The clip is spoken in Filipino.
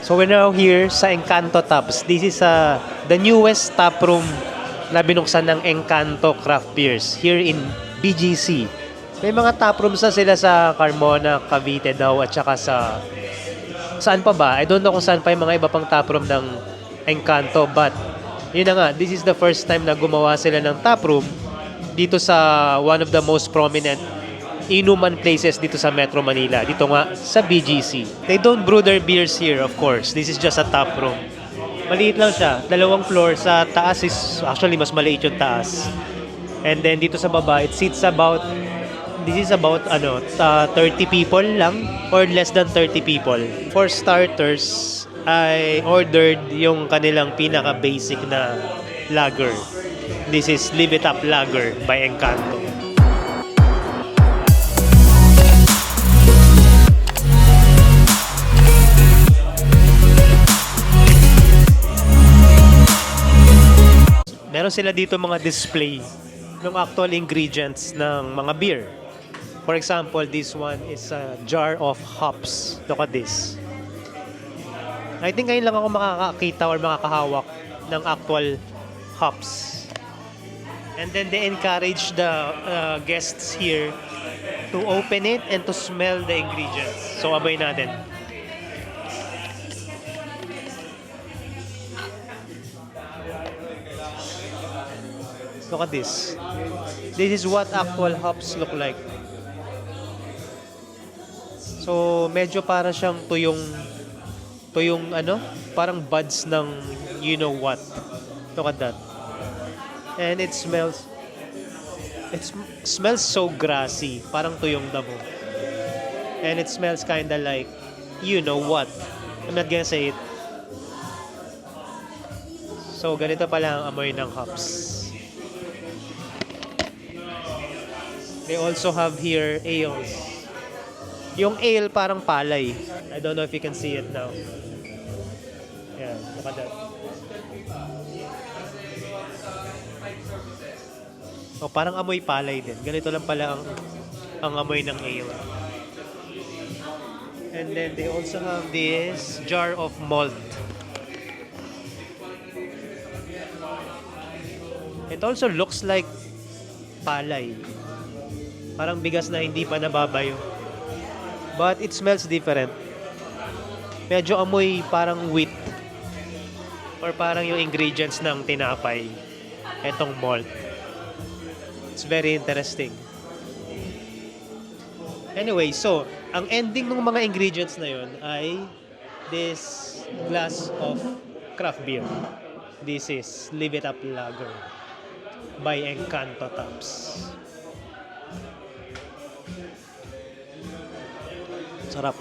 So we're now here sa Encanto Taps. This is the newest tap room na binuksan ng Encanto Craft Beers here in BGC. May mga tap rooms na sila sa Carmona, Cavite daw at saka sa saan pa ba? I don't know kung saan pa yung mga iba pang tap room ng Encanto, but yun na nga, this is the first time na gumawa sila ng tap room dito sa one of the most prominent inuman places dito sa Metro Manila. Dito nga sa BGC. They don't brew their beers here, of course. This is just a tap room. Maliit lang siya. 2 floor. Sa taas is actually mas maliit yung taas. And then dito sa baba, it sits about this is about 30 people lang or less than 30 people. For starters, I ordered yung kanilang pinaka-basic na lager. This is Live It Up Lager by Encanto. Meron sila dito mga display ng actual ingredients ng mga beer. For example, this one is a jar of hops. Look at this. I think ngayon lang ako makakakita or makakahawak ng actual hops. And then they encourage the guests here to open it and to smell the ingredients. So abay natin. Look at this. This is what actual hops look like. So, medyo para siyang tuyong parang buds ng you know what. Look at that. And it smells so grassy, parang tuyong damo. And it smells kinda like you know what. I'm not gonna say it. So, ganito pala ang amoy ng hops. They also have here ales. Yung ale parang palay. I don't know if you can see it now. Yeah, look at that. Oh, parang amoy palay din. Ganito lang pala ang amoy ng ale. And then they also have this jar of malt. It also looks like palay. Parang bigas na hindi pa nababayo. But it smells different. Medyo amoy parang wheat. Or parang yung ingredients ng tinapay. Etong malt. It's very interesting. Anyway, so, ang ending ng mga ingredients na yun ay this glass of craft beer. This is Live It Up Lager by Encanto Taps. Sarap.